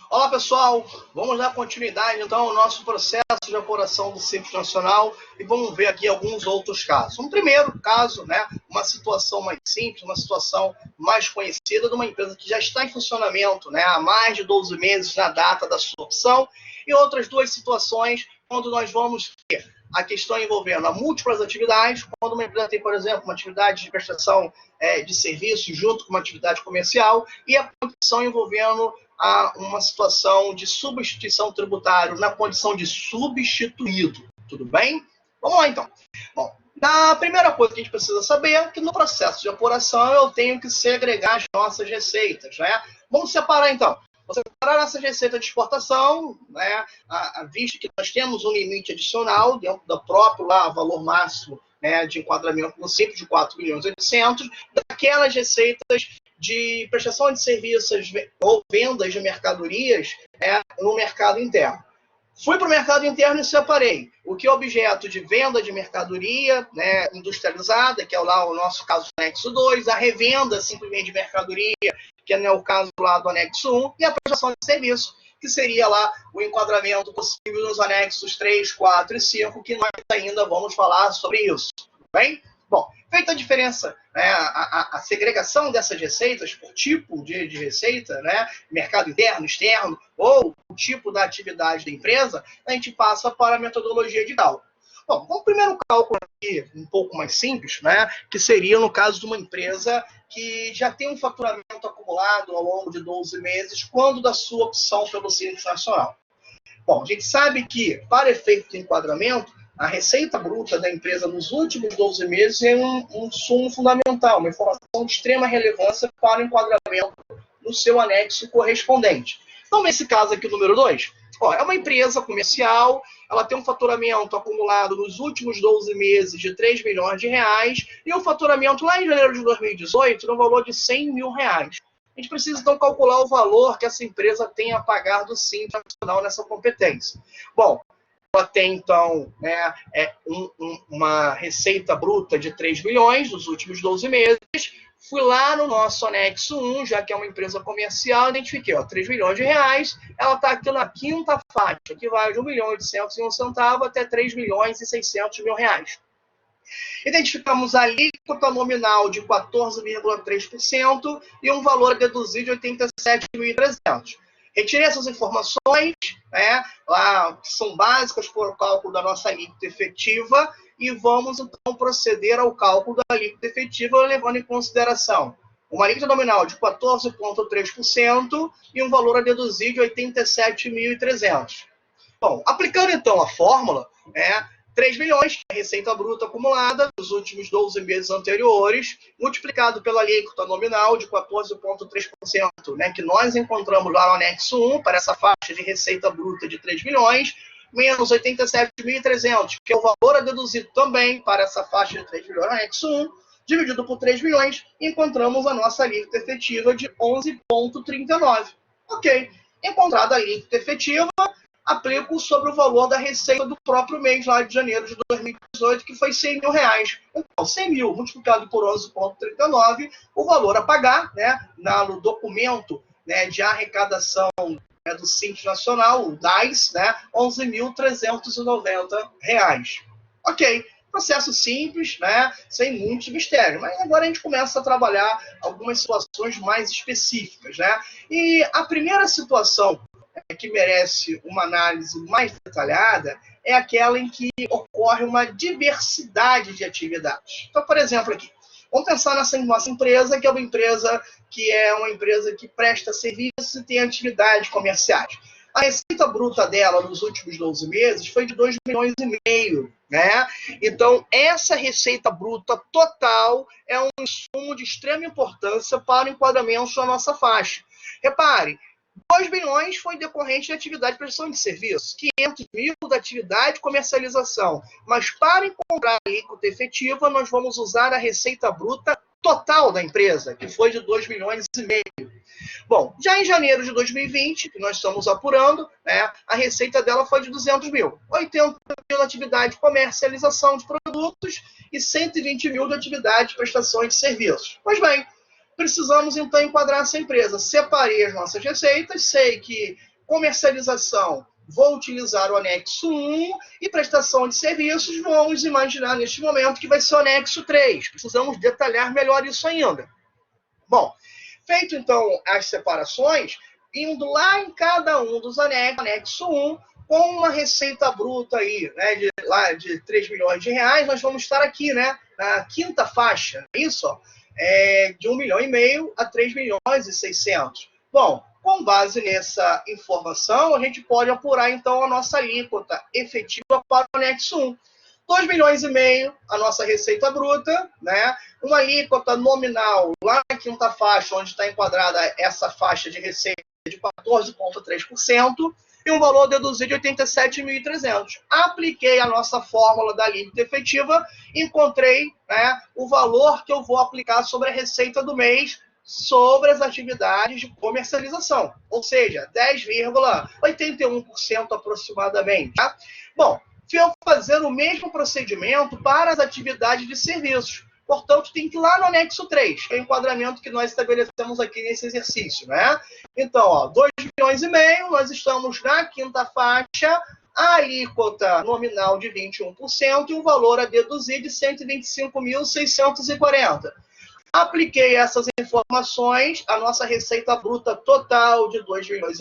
Olá pessoal, vamos dar continuidade então ao nosso processo de apuração do Simples Nacional e vamos ver aqui alguns outros casos. Um primeiro caso, uma situação mais simples, uma situação mais conhecida de uma empresa que já está em funcionamento há mais de 12 meses na data da sua opção, e outras duas situações quando nós vamos ter a questão envolvendo a múltiplas atividades, quando uma empresa tem, por exemplo, uma atividade de prestação de serviço junto com uma atividade comercial, e a condição envolvendo uma situação de substituição tributária na condição de substituído. Tudo bem? Vamos lá, então. Bom, a primeira coisa que a gente precisa saber é que no processo de apuração eu tenho que segregar as nossas receitas. Vamos separar, então. Vou separar nossas receitas de exportação, visto que nós temos um limite adicional dentro do próprio valor máximo de enquadramento no Simples de 4.800.000, daquelas receitas de prestação de serviços ou vendas de mercadorias no mercado interno. Fui para o mercado interno e separei o que é objeto de venda de mercadoria industrializada, que é lá o nosso caso do anexo 2, a revenda simplesmente de mercadoria, que é o caso lá do anexo 1, e a prestação de serviço, que seria lá o enquadramento possível nos anexos 3, 4 e 5, que nós ainda vamos falar sobre isso. Tudo bem? Bom, feita a diferença, a segregação dessas receitas por tipo de receita, mercado interno, externo, ou o tipo da atividade da empresa, a gente passa para a metodologia de cálculo. Bom, vamos primeiro cálculo aqui um pouco mais simples, que seria no caso de uma empresa que já tem um faturamento acumulado ao longo de 12 meses, quando da sua opção pelo Simples Nacional. Bom, a gente sabe que, para efeito de enquadramento, a receita bruta da empresa nos últimos 12 meses é um sumo fundamental, uma informação de extrema relevância para o enquadramento no seu anexo correspondente. Então, nesse caso aqui, o número 2, é uma empresa comercial, ela tem um faturamento acumulado nos últimos 12 meses de 3 milhões de reais e um faturamento lá em janeiro de 2018 no valor de 100 mil reais. A gente precisa, então, calcular o valor que essa empresa tem a pagar do Simples Nacional nessa competência. Bom, ela tem, então, uma receita bruta de 3 milhões nos últimos 12 meses. Fui lá no nosso anexo 1, já que é uma empresa comercial, identifiquei 3 milhões de reais. Ela está aqui na quinta faixa, que vai de 1.801 até 3 milhões e 600 mil reais. Identificamos a alíquota nominal de 14,3% e um valor deduzido de 87.300. Retirei essas informações, lá, que são básicas para o cálculo da nossa alíquota efetiva, e vamos, então, proceder ao cálculo da alíquota efetiva, levando em consideração uma alíquota nominal de 14,3% e um valor a deduzir de 87.300. Bom, aplicando, então, a fórmula, 3 milhões, que é a receita bruta acumulada nos últimos 12 meses anteriores, multiplicado pela alíquota nominal de 14,3%, que nós encontramos lá no anexo 1, para essa faixa de receita bruta de 3 milhões, menos 87.300, que é o valor a deduzir também para essa faixa de 3 milhões no anexo 1, dividido por 3 milhões, encontramos a nossa alíquota efetiva de 11,39. Ok, encontrada a alíquota efetiva, aplico sobre o valor da receita do próprio mês lá de janeiro de 2018, que foi 100 mil reais. Então, 100 mil multiplicado por 11,39, o valor a pagar, no documento de arrecadação do Simples Nacional, o DAS, R$ 11.390. Ok, processo simples, sem muitos mistérios. Mas agora a gente começa a trabalhar algumas situações mais específicas. E a primeira situação que merece uma análise mais detalhada é aquela em que ocorre uma diversidade de atividades. Então, por exemplo, aqui, vamos pensar nessa nossa empresa, que é uma empresa que presta serviços e tem atividades comerciais. A receita bruta dela nos últimos 12 meses foi de 2,5 milhões. Então, essa receita bruta total é um insumo de extrema importância para o enquadramento da nossa faixa. Repare, 2 bilhões foi decorrente de atividade de prestação de serviços, 500 mil da atividade de comercialização. Mas para encontrar a alíquota efetiva, nós vamos usar a receita bruta total da empresa, que foi de 2,5 milhões. Bom, já em janeiro de 2020, que nós estamos apurando, a receita dela foi de 200 mil. 80 mil da atividade de comercialização de produtos e 120 mil da atividade de prestação de serviços. Pois bem, Precisamos, então, enquadrar essa empresa. Separei as nossas receitas, sei que comercialização, vou utilizar o anexo 1 e prestação de serviços, vamos imaginar neste momento que vai ser o anexo 3. Precisamos detalhar melhor isso ainda. Bom, feito, então, as separações, indo lá em cada um dos anexo 1, com uma receita bruta aí, né, de 3 milhões de reais, nós vamos estar aqui, né, na quinta faixa, isso, ó, de 1,5 milhão a 3 milhões e 600. Bom, com base nessa informação, a gente pode apurar, então, a nossa alíquota efetiva para o anexo 1. 2,5 milhões a nossa receita bruta, né? Uma alíquota nominal lá na quinta faixa, onde está enquadrada essa faixa de receita de 14,3%, e um valor deduzido de 87.300. Apliquei a nossa fórmula da alíquota efetiva, encontrei, né, o valor que eu vou aplicar sobre a receita do mês sobre as atividades de comercialização, ou seja, 10,81% aproximadamente. Tá? Bom, eu fazer o mesmo procedimento para as atividades de serviços. Portanto, tem que ir lá no anexo 3, que é o enquadramento que nós estabelecemos aqui nesse exercício, né? Então, ó, 2,5 milhões, nós estamos na quinta faixa, a alíquota nominal de 21% e o valor a deduzir de 125.640. Apliquei essas informações, a nossa receita bruta total de 2,5 milhões,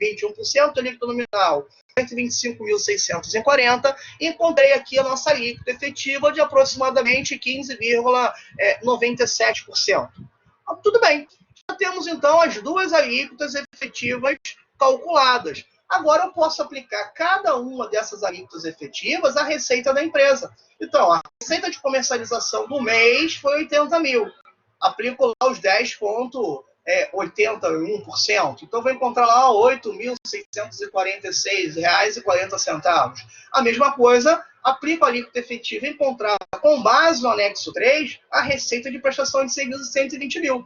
21%, alíquota nominal 125.640, e encontrei aqui a nossa alíquota efetiva de aproximadamente 15,97%. Tudo bem, já temos então as duas alíquotas efetivas calculadas. Agora eu posso aplicar cada uma dessas alíquotas efetivas à receita da empresa. Então, a receita de comercialização do mês foi 80 mil. Aplico lá os 10,81%. Então, vou encontrar lá R$ 8.646,40. A mesma coisa, aplico a alíquota efetiva encontrada com base no anexo 3, a receita de prestação de serviços de 120 mil.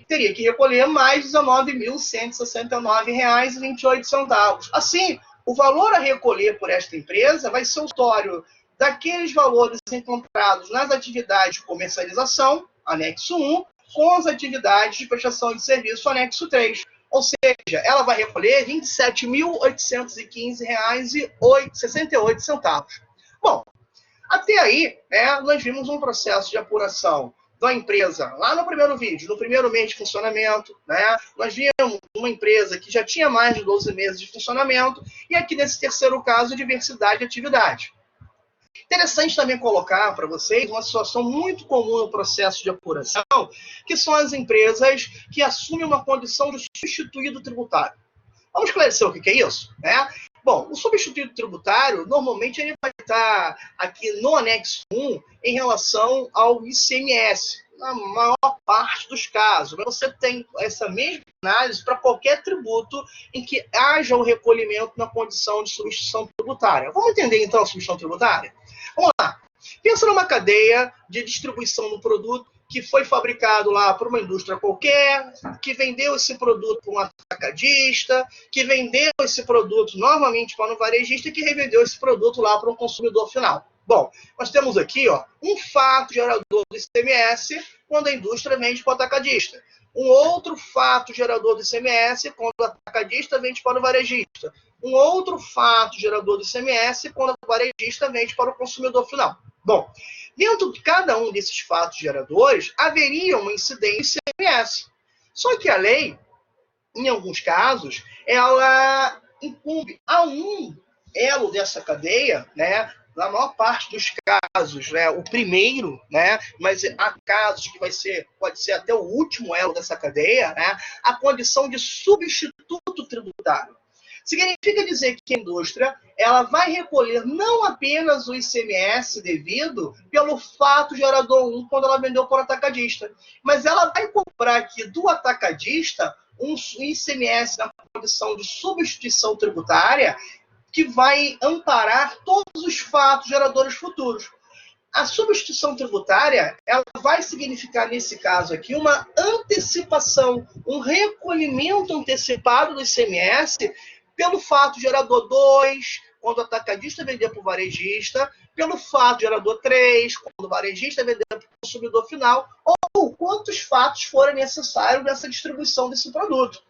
Teria que recolher mais R$ 19.169,28. Assim, o valor a recolher por esta empresa vai ser o somatório daqueles valores encontrados nas atividades de comercialização, anexo 1, com as atividades de prestação de serviço, anexo 3. Ou seja, ela vai recolher R$ 27.815,68. Bom, até aí, né, nós vimos um processo de apuração da empresa lá no primeiro vídeo, no primeiro mês de funcionamento, né? Nós vimos uma empresa que já tinha mais de 12 meses de funcionamento, e aqui nesse terceiro caso, diversidade de atividade. Interessante também colocar para vocês uma situação muito comum no processo de apuração, que são as empresas que assumem uma condição de substituído tributário. Vamos esclarecer o que é isso, né? Bom, o substituído tributário, normalmente, ele vai estar aqui no anexo 1 em relação ao ICMS, na maior parte dos casos. Mas você tem essa mesma análise para qualquer tributo em que haja o recolhimento na condição de substituição tributária. Vamos entender, então, a substituição tributária? Vamos lá. Pensa numa cadeia de distribuição do produto que foi fabricado lá por uma indústria qualquer, que vendeu esse produto para um atacadista, que vendeu esse produto novamente para um varejista, que revendeu esse produto lá para um consumidor final. Bom, nós temos aqui, ó, um fato gerador do ICMS quando a indústria vende para o atacadista. Um outro fato gerador do ICMS quando o atacadista vende para o varejista. Um outro fato gerador do ICMS quando o varejista vende para o consumidor final. Bom, dentro de cada um desses fatos geradores, haveria uma incidência ICMS. Só que a lei, em alguns casos, ela incumbe a um elo dessa cadeia, né? Na maior parte dos casos, né, o primeiro, né, mas há casos que pode ser até o último elo dessa cadeia, né, a condição de substituto tributário. Significa dizer que a indústria ela vai recolher não apenas o ICMS devido pelo fato gerador 1 quando ela vendeu para o atacadista, mas ela vai cobrar aqui do atacadista um ICMS na condição de substituição tributária que vai amparar todos os fatos geradores futuros. A substituição tributária ela vai significar, nesse caso aqui, uma antecipação, um recolhimento antecipado do ICMS pelo fato gerador 2, quando o atacadista vender para o varejista, pelo fato gerador 3, quando o varejista vender para o consumidor final, ou quantos fatos forem necessários nessa distribuição desse produto.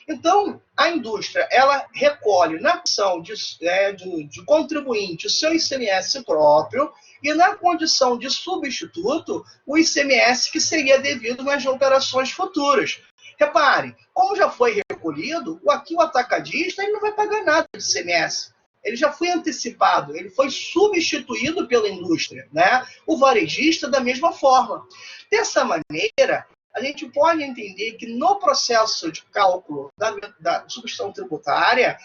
Então, a indústria, ela recolhe na condição de contribuinte o seu ICMS próprio e na condição de substituto o ICMS que seria devido nas operações futuras. Repare, como já foi recolhido, aqui o atacadista ele não vai pagar nada de ICMS. Ele já foi antecipado, ele foi substituído pela indústria, né? O varejista da mesma forma. Dessa maneira, a gente pode entender que no processo de cálculo da substituição tributária,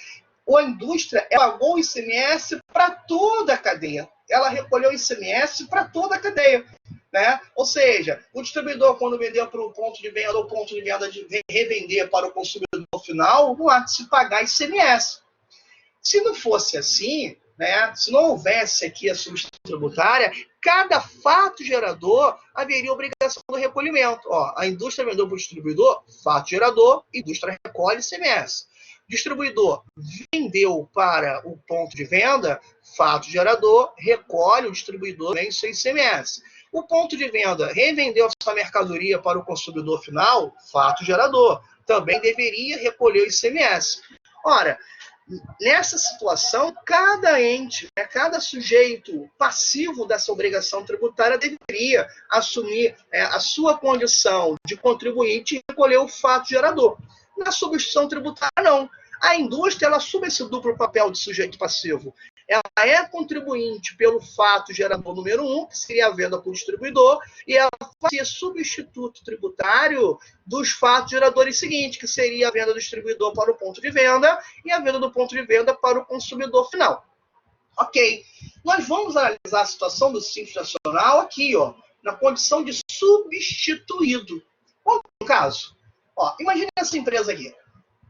a indústria pagou o ICMS para toda a cadeia. Ela recolheu o ICMS para toda a cadeia. Né? Ou seja, o distribuidor, quando vendeu para o ponto de venda, ou ponto de venda de revender para o consumidor final, não há de se pagar ICMS. Se não fosse assim, né, se não houvesse aqui a substituição tributária, cada fato gerador haveria obrigação do recolhimento. Ó, a indústria vendeu para o distribuidor, fato gerador, indústria recolhe ICMS. Distribuidor vendeu para o ponto de venda, fato gerador, recolhe o distribuidor também seu ICMS. O ponto de venda revendeu a sua mercadoria para o consumidor final, fato gerador, também deveria recolher o ICMS. Ora, nessa situação, cada ente, cada sujeito passivo dessa obrigação tributária deveria assumir a sua condição de contribuinte e recolher o fato gerador. Na substituição tributária, não. A indústria ela assume esse duplo papel de sujeito passivo. Ela é contribuinte pelo fato gerador número 1, que seria a venda para o distribuidor, e ela fazia substituto tributário dos fatos geradores seguintes, que seria a venda do distribuidor para o ponto de venda e a venda do ponto de venda para o consumidor final. Ok. Nós vamos analisar a situação do Simples Nacional aqui, ó, na condição de substituído. Qual é o caso? Ó, imagine essa empresa aqui.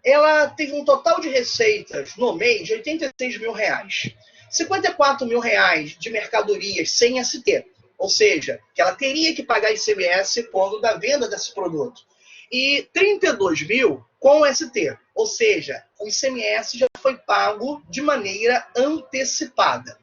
Ela teve um total de receitas no mês de R$86 mil. R$54 mil de mercadorias sem ST, ou seja, que ela teria que pagar ICMS quando da venda desse produto. E 32 mil com ST, ou seja, o ICMS já foi pago de maneira antecipada.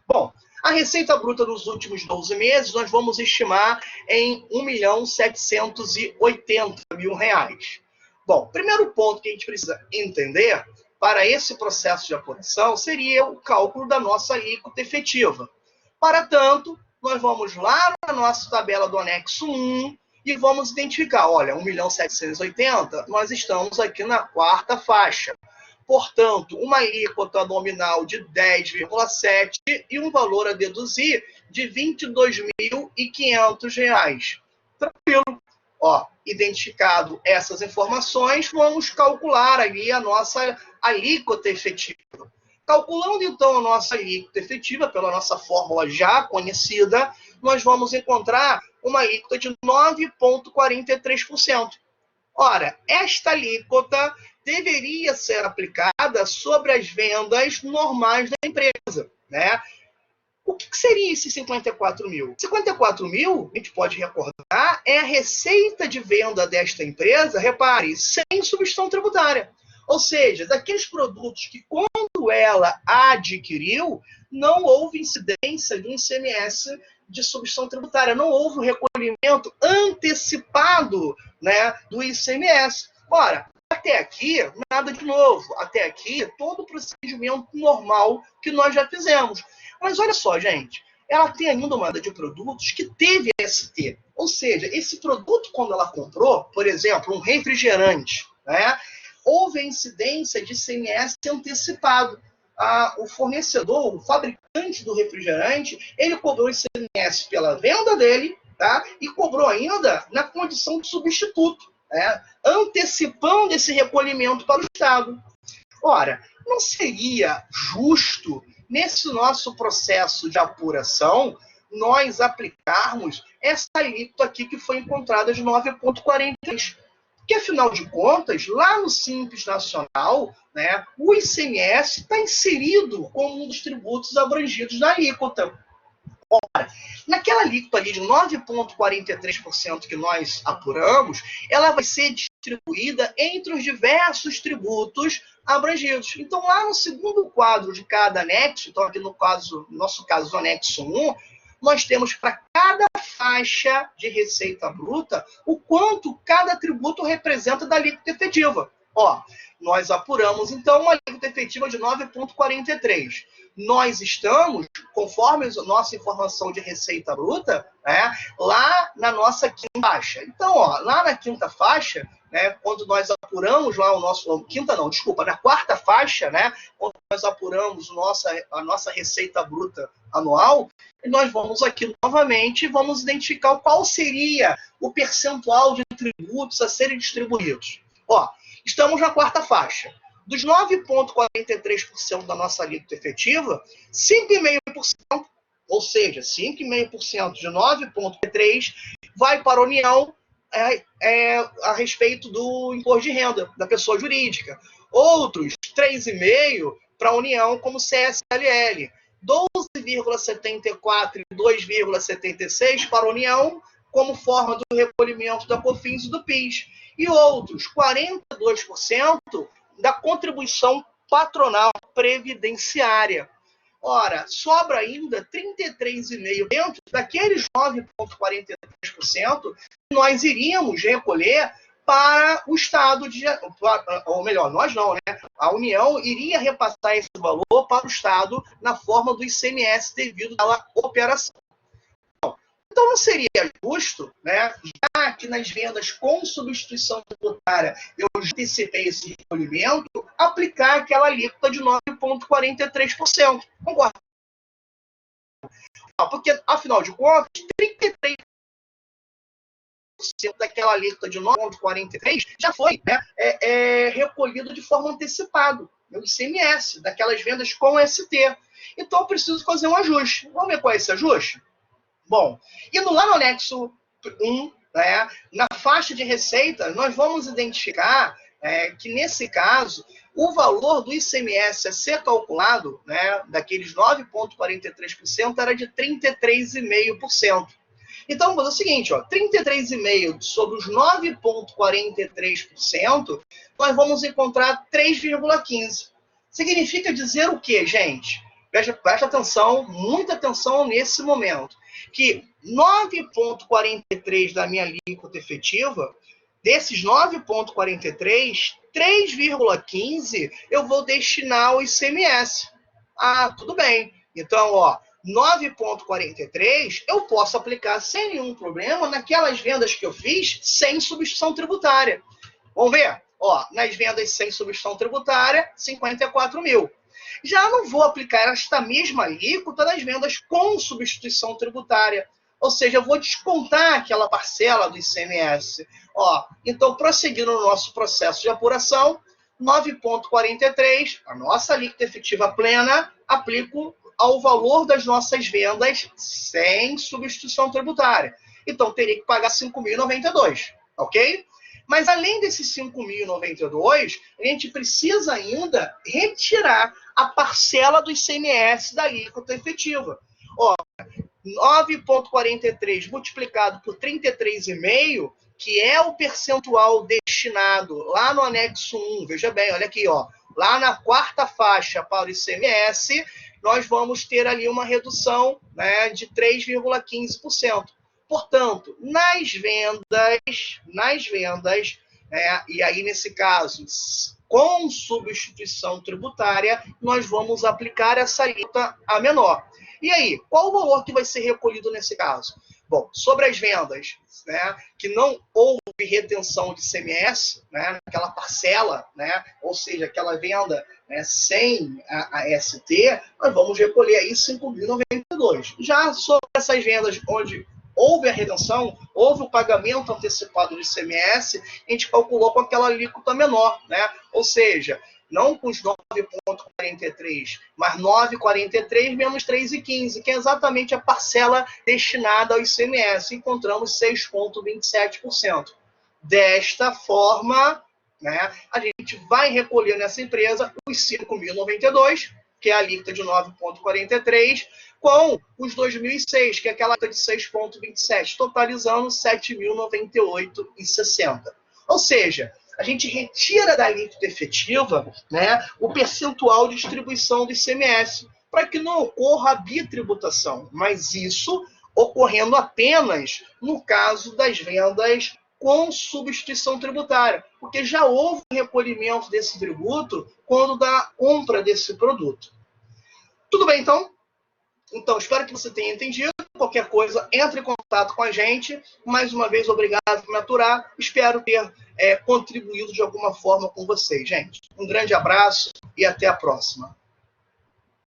Bom, a receita bruta dos últimos 12 meses nós vamos estimar em R$1.780.000. Bom, primeiro ponto que a gente precisa entender para esse processo de apuração seria o cálculo da nossa alíquota efetiva. Para tanto, nós vamos lá na nossa tabela do anexo 1 e vamos identificar, olha, 1.780.000, nós estamos aqui na quarta faixa. Portanto, uma alíquota nominal de 10,7 e um valor a deduzir de R$22.500. Tranquilo. Ó, identificado essas informações, vamos calcular ali a nossa alíquota efetiva. Calculando, então, a nossa alíquota efetiva, pela nossa fórmula já conhecida, nós vamos encontrar uma alíquota de 9,43%. Ora, esta alíquota deveria ser aplicada sobre as vendas normais da empresa, né? O que seria esse 54 mil? 54 mil, a gente pode recordar, é a receita de venda desta empresa, repare, sem substituição tributária. Ou seja, daqueles produtos que quando ela adquiriu, não houve incidência de um ICMS de substituição tributária, não houve um recolhimento antecipado, né, do ICMS. Ora, até aqui, nada de novo. Até aqui, todo o procedimento normal que nós já fizemos. Mas olha só, gente, ela tem ainda uma de produtos que teve ST. Ou seja, esse produto, quando ela comprou, por exemplo, um refrigerante, né, houve a incidência de ICMS antecipado. O fornecedor, o fabricante do refrigerante, ele cobrou ICMS pela venda dele, tá, e cobrou ainda na condição de substituto, né, antecipando esse recolhimento para o Estado. Ora, não seria justo, nesse nosso processo de apuração, nós aplicarmos essa alíquota aqui que foi encontrada de 9,43%. Porque, afinal de contas, lá no Simples Nacional, né, o ICMS está inserido como um dos tributos abrangidos na alíquota. Ora, naquela alíquota ali de 9,43% que nós apuramos, ela vai ser distribuída entre os diversos tributos abrangidos. Então, lá no segundo quadro de cada anexo, então aqui no nosso caso, o anexo 1, nós temos para cada faixa de receita bruta o quanto cada tributo representa da alíquota efetiva. Ó, nós apuramos, então, uma alíquota efetiva de 9,43. Nós estamos, conforme a nossa informação de receita bruta, né, lá na nossa quinta faixa. Então, ó, lá na quinta faixa, né, quando nós apuramos lá o nosso... Quinta não, desculpa, na quarta faixa, né, quando nós apuramos a nossa receita bruta anual, nós vamos aqui novamente e vamos identificar qual seria o percentual de tributos a serem distribuídos. Ó, estamos na quarta faixa. Dos 9,43% da nossa alíquota efetiva, 5,5%, ou seja, 5,5% de 9,3% vai para a União a respeito do imposto de renda da pessoa jurídica. Outros 3,5% para a União como CSLL. 12,74% e 2,76% para a União como forma do recolhimento da COFINS e do PIS. E outros 42% da contribuição patronal previdenciária. Ora, sobra ainda 33,5% dentro daqueles 9,43% que nós iríamos recolher para o Estado, ou melhor, nós não, né? A União iria repassar esse valor para o Estado na forma do ICMS devido àquela operação. Então, não seria justo, né, já que nas vendas com substituição tributária eu antecipei esse recolhimento, aplicar aquela alíquota de 9,43%. Concorda? Porque, afinal de contas, 33% daquela alíquota de 9,43% já foi, né, recolhido de forma antecipada no ICMS, daquelas vendas com ST. Então, eu preciso fazer um ajuste. Vamos ver qual é esse ajuste? Bom, indo lá no anexo 1, né, na faixa de receita, nós vamos identificar que, nesse caso, o valor do ICMS a ser calculado, né, daqueles 9,43%, era de 33,5%. Então, vamos fazer o seguinte, ó, 33,5% sobre os 9,43%, nós vamos encontrar 3,15%. Significa dizer o quê, gente? Presta atenção, muita atenção nesse momento. Que 9,43% da minha alíquota efetiva, desses 9,43%, 3,15% eu vou destinar ao ICMS. Ah, tudo bem. Então, ó, 9,43% eu posso aplicar sem nenhum problema naquelas vendas que eu fiz sem substituição tributária. Vamos ver? Ó, nas vendas sem substituição tributária, 54 mil. Já não vou aplicar esta mesma alíquota nas vendas com substituição tributária. Ou seja, eu vou descontar aquela parcela do ICMS. Ó, então, prosseguindo no nosso processo de apuração, 9,43%, a nossa alíquota efetiva plena, aplico ao valor das nossas vendas sem substituição tributária. Então, teria que pagar 5.092, ok? Mas, além desses 5.092, a gente precisa ainda retirar a parcela do ICMS da alíquota efetiva. Ó, 9,43 multiplicado por 33,5, que é o percentual destinado lá no anexo 1, veja bem, olha aqui, ó, lá na quarta faixa para o ICMS, nós vamos ter ali uma redução, né, de 3,15%. Portanto, nas vendas, e aí nesse caso, com substituição tributária, nós vamos aplicar essa alíquota a menor. E aí, qual o valor que vai ser recolhido nesse caso? Bom, sobre as vendas, né, que não houve retenção de ICMS, né, naquela parcela, né, ou seja, aquela venda, né, sem a ST, nós vamos recolher aí 5.092. Já sobre essas vendas onde houve a retenção, houve o pagamento antecipado do ICMS, a gente calculou com aquela alíquota menor, né? Ou seja, não com os 9,43, mas 9,43 menos 3,15, que é exatamente a parcela destinada ao ICMS. Encontramos 6,27%. Desta forma, né, a gente vai recolher nessa empresa os 5.092, que é a alíquota de 9,43, com os 2006, que é aquela de 6,27, totalizando 7.098,60. Ou seja, a gente retira da alíquota efetiva, né, o percentual de distribuição do ICMS, para que não ocorra a bitributação. Mas isso ocorrendo apenas no caso das vendas com substituição tributária, porque já houve um recolhimento desse tributo quando da compra desse produto. Tudo bem, então? Então, espero que você tenha entendido. Qualquer coisa, entre em contato com a gente. Mais uma vez, obrigado por me aturar. Espero ter contribuído de alguma forma com vocês, gente. Um grande abraço e até a próxima.